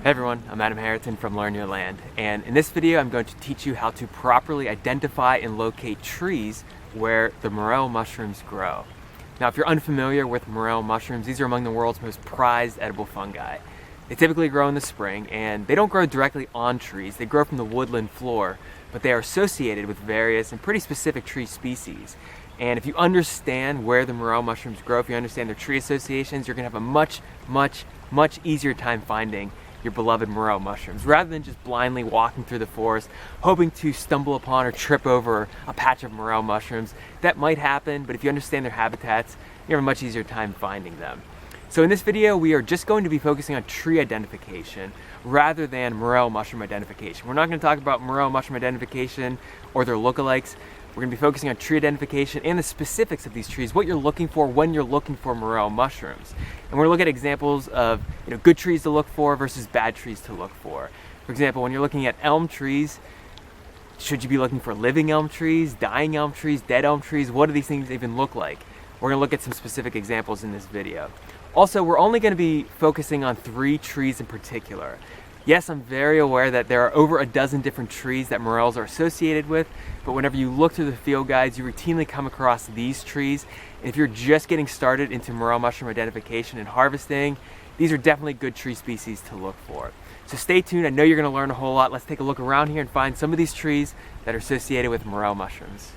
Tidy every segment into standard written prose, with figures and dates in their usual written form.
Hey everyone, I'm Adam Haritan from Learn Your Land, and in this video I'm going to teach you how to properly identify and locate trees where the morel mushrooms grow. Now if you're unfamiliar with morel mushrooms, these are among the world's most prized edible fungi. They typically grow in the spring, and they don't grow directly on trees, they grow from the woodland floor, but they are associated with various and pretty specific tree species. And if you understand where the morel mushrooms grow, if you understand their tree associations, you're going to have a much easier time finding your beloved morel mushrooms, rather than just blindly walking through the forest, hoping to stumble upon or trip over a patch of morel mushrooms. That might happen, but if you understand their habitats, you have a much easier time finding them. So in this video, we are just going to be focusing on tree identification rather than morel mushroom identification. We're not going to talk about morel mushroom identification or their lookalikes. We're going to be focusing on tree identification and the specifics of these trees, what you're looking for when you're looking for morel mushrooms. And we're going to look at examples of good trees to look for versus bad trees to look for. For example, when you're looking at elm trees, should you be looking for living elm trees, dying elm trees, dead elm trees? What do these things even look like? We're going to look at some specific examples in this video. Also, we're only going to be focusing on 3 trees in particular. Yes, I'm very aware that there are over a dozen different trees that morels are associated with, but whenever you look through the field guides, you routinely come across these trees. And if you're just getting started into morel mushroom identification and harvesting, these are definitely good tree species to look for. So stay tuned, I know you're going to learn a whole lot. Let's take a look around here and find some of these trees that are associated with morel mushrooms.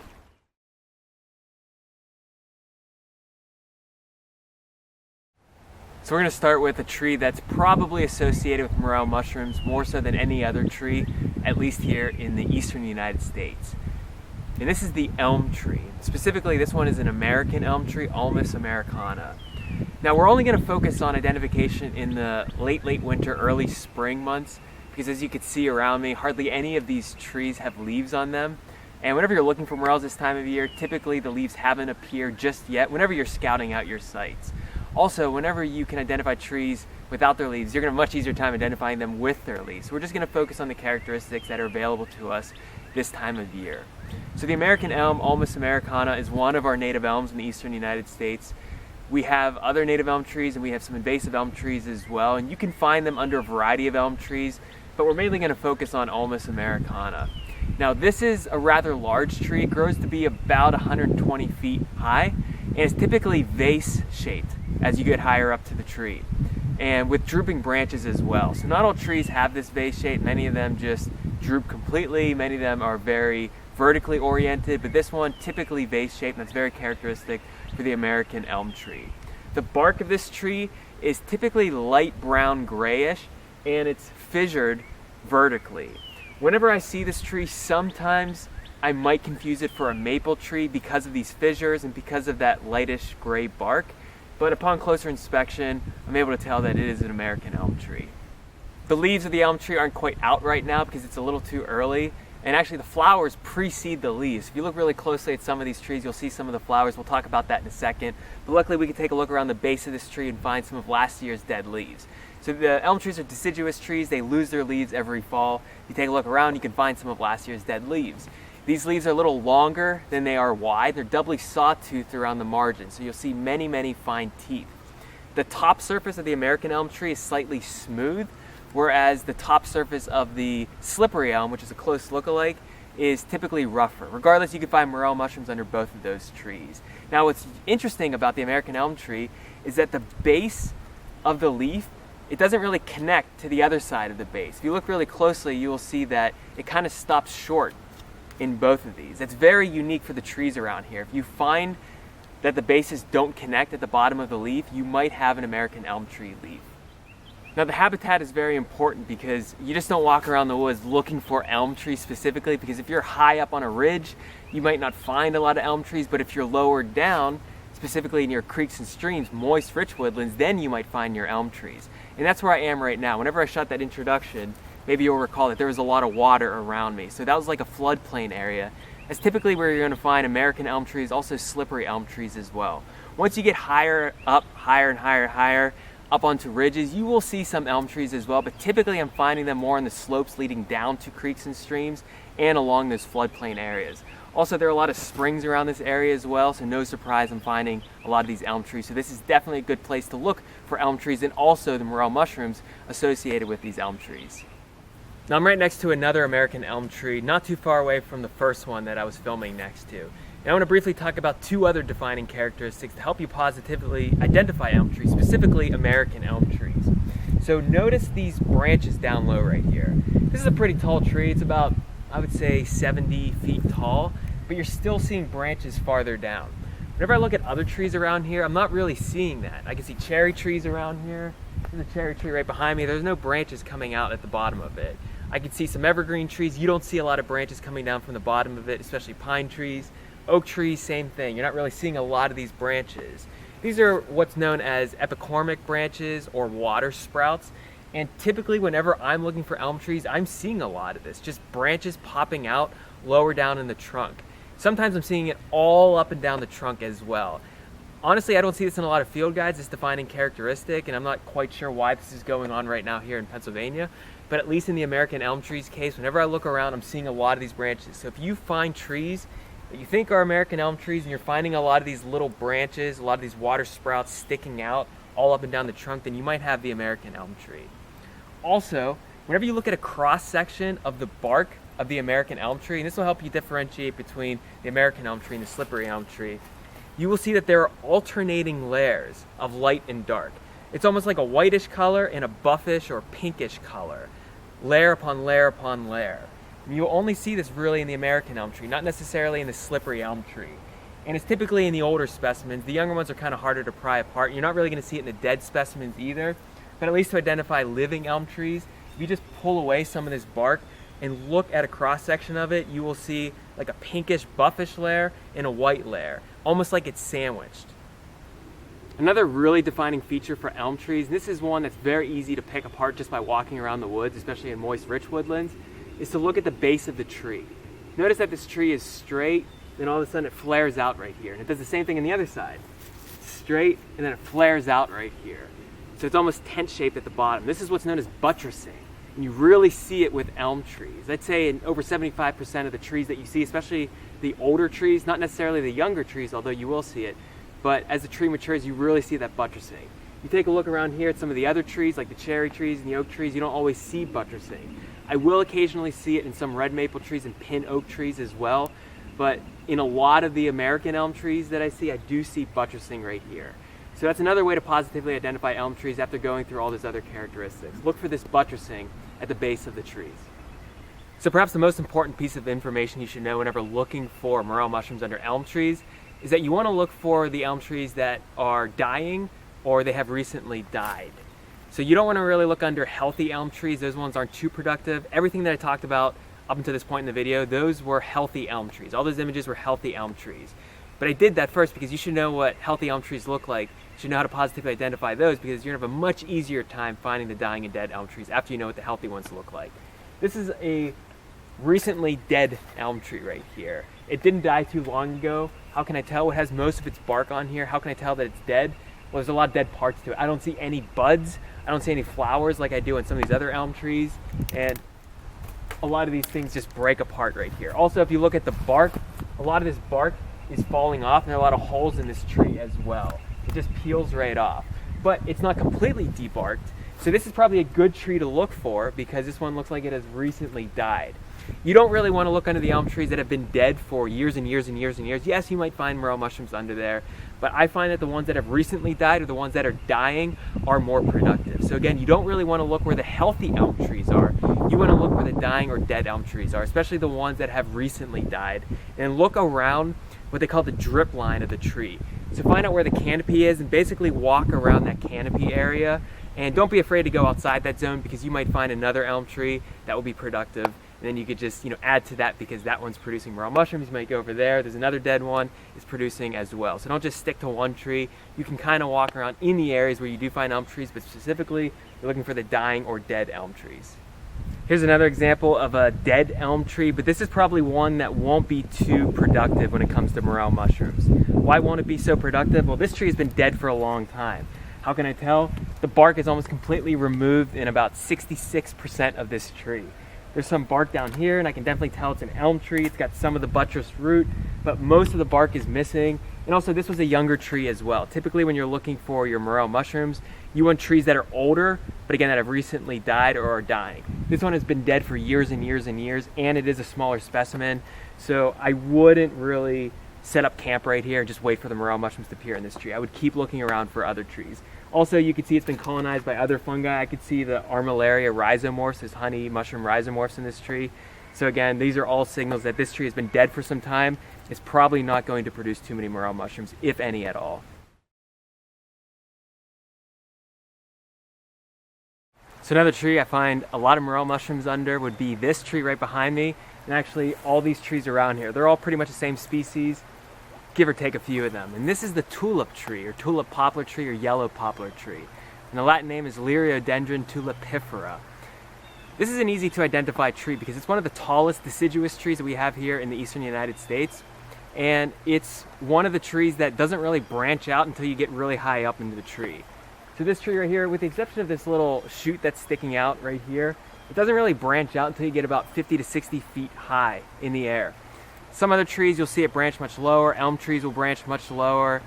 So we're going to start with a tree that's probably associated with morel mushrooms more so than any other tree, at least here in the eastern United States. And this is the elm tree. Specifically, this one is an American elm tree, Ulmus americana. Now we're only going to focus on identification in the late winter, early spring months, because as you can see around me, hardly any of these trees have leaves on them. And whenever you're looking for morels this time of year, typically the leaves haven't appeared just yet whenever you're scouting out your sites. Also, whenever you can identify trees without their leaves, you're going to have a much easier time identifying them with their leaves. So we're just going to focus on the characteristics that are available to us this time of year. So the American elm, Ulmus americana, is one of our native elms in the eastern United States. We have other native elm trees, and we have some invasive elm trees as well, and you can find them under a variety of elm trees, but we're mainly going to focus on Ulmus americana. Now this is a rather large tree. It grows to be about 120 feet high, and it's typically vase-shaped as you get higher up to the tree, and with drooping branches as well. So not all trees have this vase shape. Many of them just droop completely. Many of them are very vertically oriented, but this one typically vase shaped, and that's very characteristic for the American elm tree. The bark of this tree is typically light brown grayish, and it's fissured vertically. Whenever I see this tree, sometimes I might confuse it for a maple tree because of these fissures and because of that lightish gray bark. But upon closer inspection, I'm able to tell that it is an American elm tree. The leaves of the elm tree aren't quite out right now because it's a little too early, and actually the flowers precede the leaves. If you look really closely at some of these trees, you'll see some of the flowers. We'll talk about that in a second. But luckily we can take a look around the base of this tree and find some of last year's dead leaves. So the elm trees are deciduous trees. They lose their leaves every fall. If you take a look around, you can find some of last year's dead leaves. These leaves are a little longer than they are wide. They're doubly sawtoothed around the margin, so you'll see many fine teeth. The top surface of the American elm tree is slightly smooth, whereas the top surface of the slippery elm, which is a close lookalike, is typically rougher. Regardless, you can find morel mushrooms under both of those trees. Now what's interesting about the American elm tree is that the base of the leaf, it doesn't really connect to the other side of the base. If you look really closely, you will see that it kind of stops short in both of these. That's very unique for the trees around here. If you find that the bases don't connect at the bottom of the leaf, you might have an American elm tree leaf. Now the habitat is very important because you just don't walk around the woods looking for elm trees specifically, because if you're high up on a ridge, you might not find a lot of elm trees, but if you're lower down, specifically near creeks and streams, moist, rich woodlands, then you might find your elm trees. And that's where I am right now. Whenever I shot that introduction, maybe you'll recall that there was a lot of water around me. So that was like a floodplain area. That's typically where you're going to find American elm trees, also slippery elm trees as well. Once you get higher up, higher and higher, up onto ridges. You will see some elm trees as well, but typically I'm finding them more on the slopes leading down to creeks and streams and along those floodplain areas. Also, there are a lot of springs around this area as well, so no surprise I'm finding a lot of these elm trees. So this is definitely a good place to look for elm trees and also the morel mushrooms associated with these elm trees. Now I'm right next to another American elm tree, not too far away from the first one that I was filming next to. And I want to briefly talk about two other defining characteristics to help you positively identify elm trees, specifically American elm trees. So notice these branches down low right here. This is a pretty tall tree. It's about, I would say, 70 feet tall, but you're still seeing branches farther down. Whenever I look at other trees around here, I'm not really seeing that. I can see cherry trees around here. There's a cherry tree right behind me. There's no branches coming out at the bottom of it. I can see some evergreen trees. You don't see a lot of branches coming down from the bottom of it, especially pine trees. Oak trees, same thing. You're not really seeing a lot of these branches. These are what's known as epicormic branches or water sprouts. And typically whenever I'm looking for elm trees, I'm seeing a lot of this, just branches popping out lower down in the trunk. Sometimes I'm seeing it all up and down the trunk as well. Honestly, I don't see this in a lot of field guides, this defining characteristic, and I'm not quite sure why this is going on right now here in Pennsylvania. But at least in the American elm trees case, whenever I look around, I'm seeing a lot of these branches. So if you find trees that you think are American elm trees and you're finding a lot of these little branches, a lot of these water sprouts sticking out all up and down the trunk, then you might have the American elm tree. Also, whenever you look at a cross section of the bark of the American elm tree, and this will help you differentiate between the American elm tree and the slippery elm tree, you will see that there are alternating layers of light and dark. It's almost like a whitish color and a buffish or pinkish color, layer upon layer upon layer. You'll only see this really in the American elm tree, not necessarily in the slippery elm tree. And it's typically in the older specimens. The younger ones are kind of harder to pry apart. You're not really going to see it in the dead specimens either. But at least to identify living elm trees, if you just pull away some of this bark and look at a cross section of it, you will see like a pinkish buffish layer and a white layer, almost like it's sandwiched. Another really defining feature for elm trees, and this is one that's very easy to pick apart just by walking around the woods, especially in moist, rich woodlands, is to look at the base of the tree. Notice that this tree is straight, then all of a sudden it flares out right here. And it does the same thing on the other side. Straight, and then it flares out right here. So it's almost tent-shaped at the bottom. This is what's known as buttressing. And you really see it with elm trees. I'd say in over 75% of the trees that you see, especially the older trees, not necessarily the younger trees, although you will see it, but as the tree matures, you really see that buttressing. You take a look around here at some of the other trees, like the cherry trees and the oak trees, you don't always see buttressing. I will occasionally see it in some red maple trees and pin oak trees as well, but in a lot of the American elm trees that I see, I do see buttressing right here. So that's another way to positively identify elm trees after going through all those other characteristics. Look for this buttressing at the base of the trees. So perhaps the most important piece of information you should know whenever looking for morel mushrooms under elm trees is that you want to look for the elm trees that are dying or they have recently died. So you don't want to really look under healthy elm trees. Those ones aren't too productive. Everything that I talked about up until this point in the video, those were healthy elm trees. All those images were healthy elm trees. But I did that first because you should know what healthy elm trees look like. You should know how to positively identify those because you're going to have a much easier time finding the dying and dead elm trees after you know what the healthy ones look like. This is a recently dead elm tree right here. It didn't die too long ago. How can I tell? It has most of its bark on here. How can I tell that it's dead? Well, there's a lot of dead parts to it. I don't see any buds. I don't see any flowers like I do on some of these other elm trees. And a lot of these things just break apart right here. Also, if you look at the bark, a lot of this bark is falling off and there are a lot of holes in this tree as well. It just peels right off. But it's not completely debarked. So this is probably a good tree to look for because this one looks like it has recently died. You don't really want to look under the elm trees that have been dead for years and years and years and years. Yes, you might find morel mushrooms under there, but I find that the ones that have recently died or the ones that are dying are more productive. So again, you don't really want to look where the healthy elm trees are. You want to look where the dying or dead elm trees are, especially the ones that have recently died. And look around what they call the drip line of the tree. So find out where the canopy is and basically walk around that canopy area. And don't be afraid to go outside that zone because you might find another elm tree that will be productive. And then you could just, add to that because that one's producing morel mushrooms. You might go over there. There's another dead one is producing as well. So don't just stick to one tree. You can kind of walk around in the areas where you do find elm trees, but specifically you're looking for the dying or dead elm trees. Here's another example of a dead elm tree, but this is probably one that won't be too productive when it comes to morel mushrooms. Why won't it be so productive? Well, this tree has been dead for a long time. How can I tell? The bark is almost completely removed in about 66% of this tree. There's some bark down here, and I can definitely tell it's an elm tree. It's got some of the buttressed root, but most of the bark is missing. And also, this was a younger tree as well. Typically, when you're looking for your morel mushrooms, you want trees that are older, but again, that have recently died or are dying. This one has been dead for years and years and years, and it is a smaller specimen. So I wouldn't really set up camp right here and just wait for the morel mushrooms to appear in this tree. I would keep looking around for other trees. Also, you can see it's been colonized by other fungi. I could see the armillaria rhizomorphs, there's honey mushroom rhizomorphs in this tree. So again, these are all signals that this tree has been dead for some time. It's probably not going to produce too many morel mushrooms, if any at all. So another tree I find a lot of morel mushrooms under would be this tree right behind me, and actually all these trees around here. They're all pretty much the same species, give or take a few of them. And this is the tulip tree, or tulip poplar tree, or yellow poplar tree. And the Latin name is Liriodendron tulipifera. This is an easy to identify tree because it's one of the tallest deciduous trees that we have here in the eastern United States. And it's one of the trees that doesn't really branch out until you get really high up into the tree. So this tree right here, with the exception of this little shoot that's sticking out right here, it doesn't really branch out until you get about 50 to 60 feet high in the air. Some other trees, you'll see it branch much lower. Elm trees will branch much lower.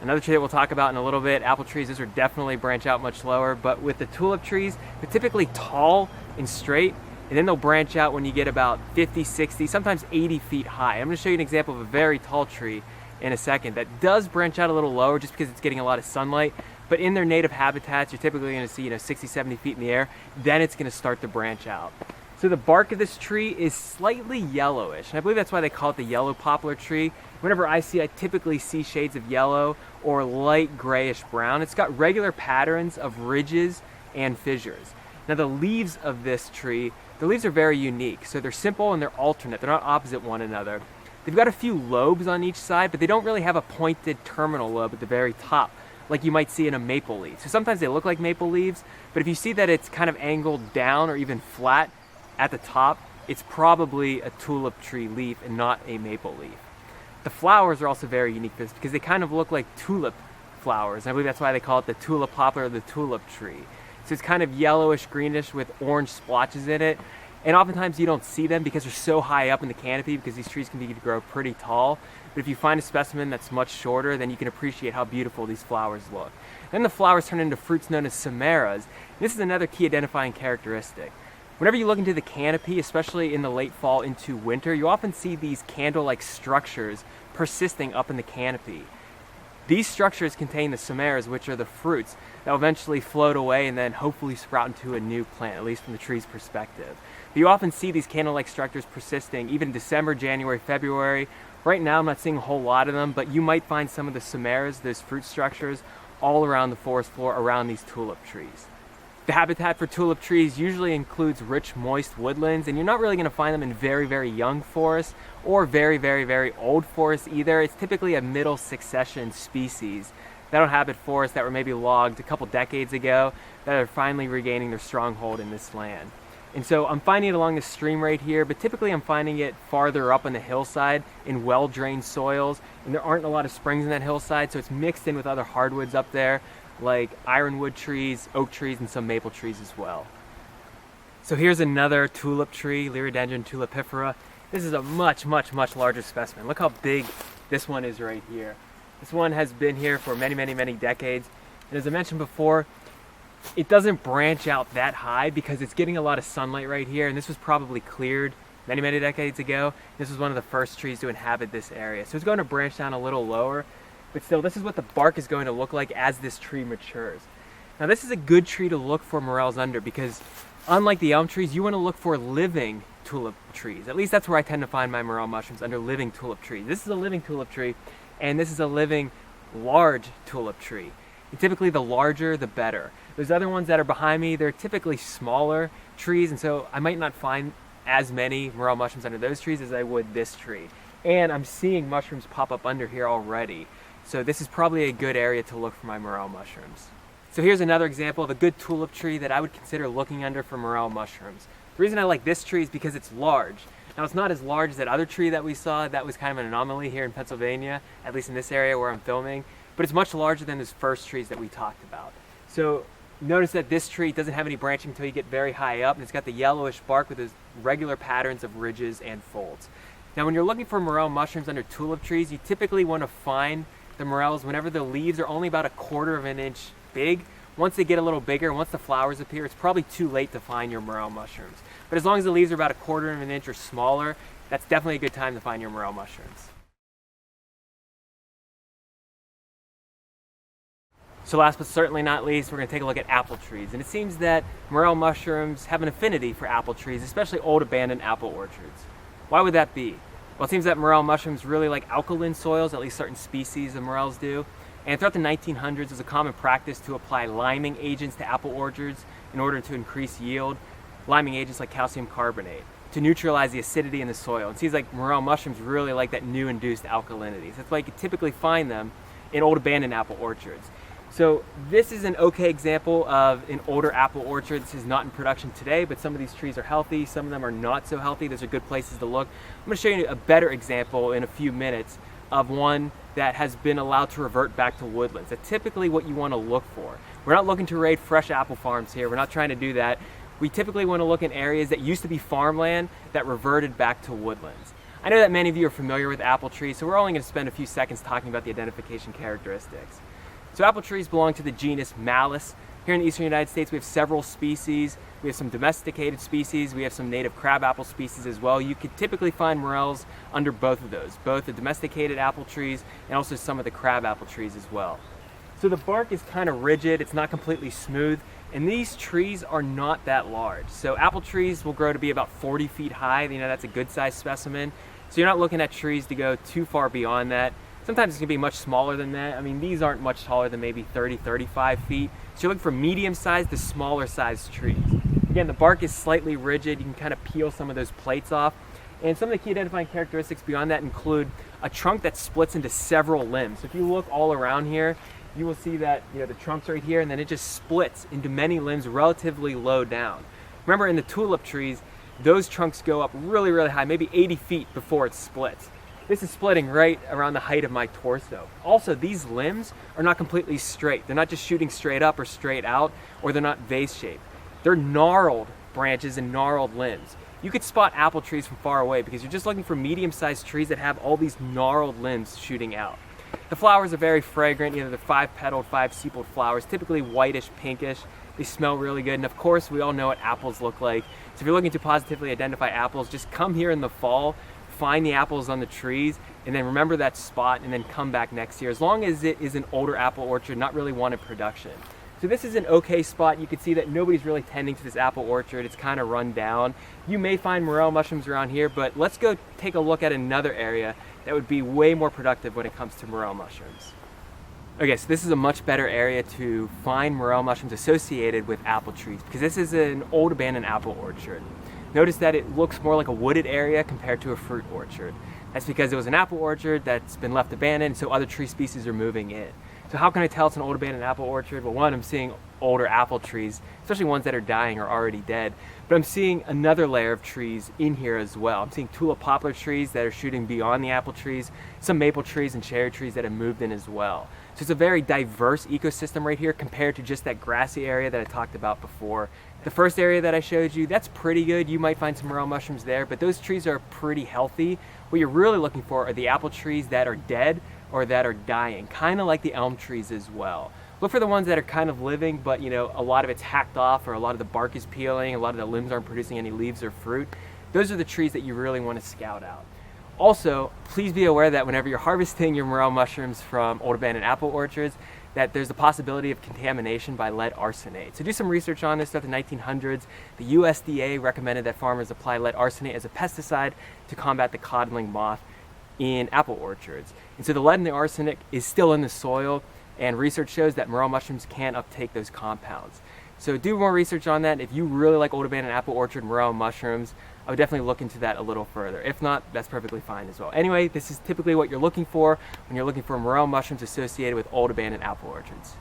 Another tree that we'll talk about in a little bit, apple trees, those will definitely branch out much lower. But with the tulip trees, they're typically tall and straight, and then they'll branch out when you get about 50, 60, sometimes 80 feet high. I'm going to show you an example of a very tall tree in a second that does branch out a little lower just because it's getting a lot of sunlight. But in their native habitats, you're typically going to see 60, 70 feet in the air. Then it's going to start to branch out. So the bark of this tree is slightly yellowish, and I believe that's why they call it the yellow poplar tree. Whenever I typically see shades of yellow or light grayish brown. It's got regular patterns of ridges and fissures. Now the leaves of this tree, the leaves are very unique. So they're simple and they're alternate. They're not opposite one another. They've got a few lobes on each side, but they don't really have a pointed terminal lobe at the very top, like you might see in a maple leaf. So sometimes they look like maple leaves, but if you see that it's kind of angled down or even flat at the top, it's probably a tulip tree leaf and not a maple leaf. The flowers are also very unique because they kind of look like tulip flowers. I believe that's why they call it the tulip poplar or the tulip tree. So it's kind of yellowish, greenish with orange splotches in it. And oftentimes you don't see them because they're so high up in the canopy because these trees can grow pretty tall. But if you find a specimen that's much shorter, then you can appreciate how beautiful these flowers look. Then the flowers turn into fruits known as chimeras. This is another key identifying characteristic. Whenever you look into the canopy, especially in the late fall into winter, you often see these candle-like structures persisting up in the canopy. These structures contain the chimeras, which are the fruits that will eventually float away and then hopefully sprout into a new plant, at least from the tree's perspective. But you often see these candle-like structures persisting even in December, January, February. Right now I'm not seeing a whole lot of them, but you might find some of the chimeras, those fruit structures, all around the forest floor around these tulip trees. The habitat for tulip trees usually includes rich, moist woodlands, and you're not really going to find them in very, very young forests or very, very, very old forests either. It's typically a middle succession species that'll inhabit forests that were maybe logged a couple decades ago that are finally regaining their stronghold in this land. And so I'm finding it along the stream right here, but typically I'm finding it farther up on the hillside in well-drained soils, and there aren't a lot of springs in that hillside, so it's mixed in with other hardwoods up there, like ironwood trees, oak trees, and some maple trees as well. So here's another tulip tree, Liriodendron tulipifera. This is a much, much, much larger specimen. Look how big this one is right here. This one has been here for many, many, many decades. And as I mentioned before, it doesn't branch out that high because it's getting a lot of sunlight right here, and this was probably cleared many, many decades ago. This was one of the first trees to inhabit this area. So it's going to branch down a little lower, but still, this is what the bark is going to look like as this tree matures. Now this is a good tree to look for morels under because unlike the elm trees, you want to look for living tulip trees. At least that's where I tend to find my morel mushrooms, under living tulip trees. This is a living tulip tree, and this is a living large tulip tree. And typically the larger, the better. Those other ones that are behind me, they're typically smaller trees, and so I might not find as many morel mushrooms under those trees as I would this tree. And I'm seeing mushrooms pop up under here already. So this is probably a good area to look for my morel mushrooms. So here's another example of a good tulip tree that I would consider looking under for morel mushrooms. The reason I like this tree is because it's large. Now it's not as large as that other tree that we saw. That was kind of an anomaly here in Pennsylvania, at least in this area where I'm filming, but it's much larger than those first trees that we talked about. So Notice that this tree doesn't have any branching until you get very high up, and it's got the yellowish bark with those regular patterns of ridges and folds. Now when you're looking for morel mushrooms under tulip trees, you typically want to find the morels whenever the leaves are only about 1/4 of an inch big. Once they get a little bigger, once the flowers appear, it's probably too late to find your morel mushrooms. But as long as the leaves are about 1/4 of an inch or smaller, that's definitely a good time to find your morel mushrooms. So last but certainly not least, we're going to take a look at apple trees. And it seems that morel mushrooms have an affinity for apple trees, especially old abandoned apple orchards. Why would that be? Well, it seems that morel mushrooms really like alkaline soils, at least certain species of morels do. And throughout the 1900s, it was a common practice to apply liming agents to apple orchards in order to increase yield. Liming agents like calcium carbonate to neutralize the acidity in the soil. It seems like morel mushrooms really like that new induced alkalinity. So that's why you can typically find them in old abandoned apple orchards. So this is an okay example of an older apple orchard. This is not in production today, but some of these trees are healthy, some of them are not so healthy. Those are good places to look. I'm going to show you a better example in a few minutes of one that has been allowed to revert back to woodlands. That's typically what you want to look for. We're not looking to raid fresh apple farms here. We're not trying to do that. We typically want to look in areas that used to be farmland that reverted back to woodlands. I know that many of you are familiar with apple trees, so we're only going to spend a few seconds talking about the identification characteristics. So apple trees belong to the genus Malus. Here in the eastern United States, we have several species. We have some domesticated species. We have some native crabapple species as well. You could typically find morels under both of those, both the domesticated apple trees and also some of the crabapple trees as well. So the bark is kind of rigid. It's not completely smooth. And these trees are not that large. So apple trees will grow to be about 40 feet high. You know, that's a good sized specimen. So you're not looking at trees to go too far beyond that. Sometimes it's going to be much smaller than that. I mean, these aren't much taller than maybe 30, 35 feet. So you're looking for medium-sized to smaller-sized trees. Again, the bark is slightly rigid. You can kind of peel some of those plates off. And some of the key identifying characteristics beyond that include a trunk that splits into several limbs. So if you look all around here, you will see that the trunk's right here, and then it just splits into many limbs relatively low down. Remember, in the tulip trees, those trunks go up really, really high, maybe 80 feet before it splits. This is splitting right around the height of my torso. Also, these limbs are not completely straight. They're not just shooting straight up or straight out, or they're not vase-shaped. They're gnarled branches and gnarled limbs. You could spot apple trees from far away because you're just looking for medium-sized trees that have all these gnarled limbs shooting out. The flowers are very fragrant. They're 5-petaled, 5-sepaled flowers, typically whitish, pinkish. They smell really good. And of course, we all know what apples look like. So if you're looking to positively identify apples, just come here in the fall, find the apples on the trees, and then remember that spot and then come back next year, as long as it is an older apple orchard, not really one in production. So this is an okay spot. You can see that nobody's really tending to this apple orchard. It's kind of run down. You may find morel mushrooms around here, but let's go take a look at another area that would be way more productive when it comes to morel mushrooms. Okay, so this is a much better area to find morel mushrooms associated with apple trees because this is an old abandoned apple orchard. Notice that it looks more like a wooded area compared to a fruit orchard. That's because it was an apple orchard that's been left abandoned, so other tree species are moving in. So how can I tell it's an old abandoned apple orchard? Well, one, I'm seeing older apple trees, especially ones that are dying or already dead, but I'm seeing another layer of trees in here as well. I'm seeing tulip poplar trees that are shooting beyond the apple trees, some maple trees and cherry trees that have moved in as well. So it's a very diverse ecosystem right here compared to just that grassy area that I talked about before. The first area that I showed you, that's pretty good. You might find some morel mushrooms there, but those trees are pretty healthy. What you're really looking for are the apple trees that are dead or that are dying, kind of like the elm trees as well. Look for the ones that are kind of living, but a lot of it's hacked off, or a lot of the bark is peeling, a lot of the limbs aren't producing any leaves or fruit. Those are the trees that you really want to scout out. Also, please be aware that whenever you're harvesting your morel mushrooms from old abandoned apple orchards, that there's a possibility of contamination by lead arsenate. So do some research on this. Throughout the 1900s, the USDA recommended that farmers apply lead arsenate as a pesticide to combat the codling moth in apple orchards. And so the lead and the arsenic is still in the soil, and research shows that morel mushrooms can't uptake those compounds. So do more research on that. If you really like old abandoned apple orchard morel mushrooms, I would definitely look into that a little further. If not, that's perfectly fine as well. Anyway, this is typically what you're looking for when you're looking for morel mushrooms associated with old abandoned apple orchards.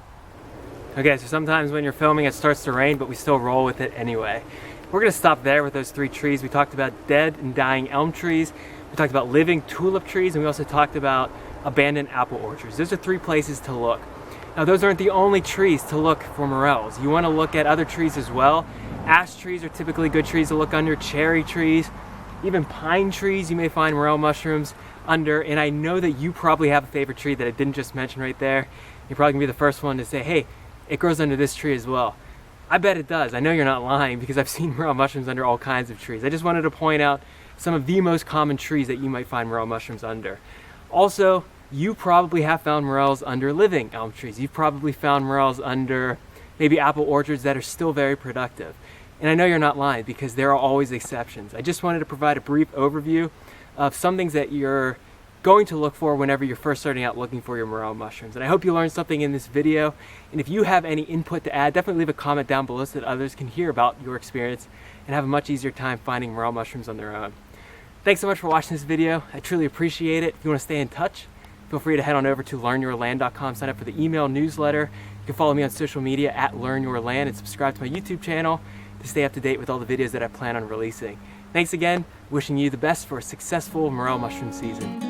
Okay, so sometimes when you're filming it starts to rain, but we still roll with it anyway. We're gonna stop there with those 3 trees. We talked about dead and dying elm trees, we talked about living tulip trees, and we also talked about abandoned apple orchards. Those are 3 places to look. Now those aren't the only trees to look for morels. You want to look at other trees as well. Ash trees are typically good trees to look under, cherry trees, even pine trees you may find morel mushrooms under. And I know that you probably have a favorite tree that I didn't just mention right there. You're probably gonna be the first one to say, hey, it grows under this tree as well. I bet it does. I know you're not lying because I've seen morel mushrooms under all kinds of trees. I just wanted to point out some of the most common trees that you might find morel mushrooms under. Also, you probably have found morels under living elm trees. You've probably found morels under maybe apple orchards that are still very productive. And I know you're not lying because there are always exceptions. I just wanted to provide a brief overview of some things that you're going to look for whenever you're first starting out looking for your morel mushrooms. And I hope you learned something in this video. And if you have any input to add, definitely leave a comment down below so that others can hear about your experience and have a much easier time finding morel mushrooms on their own. Thanks so much for watching this video. I truly appreciate it. If you want to stay in touch, feel free to head on over to learnyourland.com, sign up for the email newsletter. You can follow me on social media at learnyourland and subscribe to my YouTube channel to stay up to date with all the videos that I plan on releasing. Thanks again, wishing you the best for a successful morel mushroom season.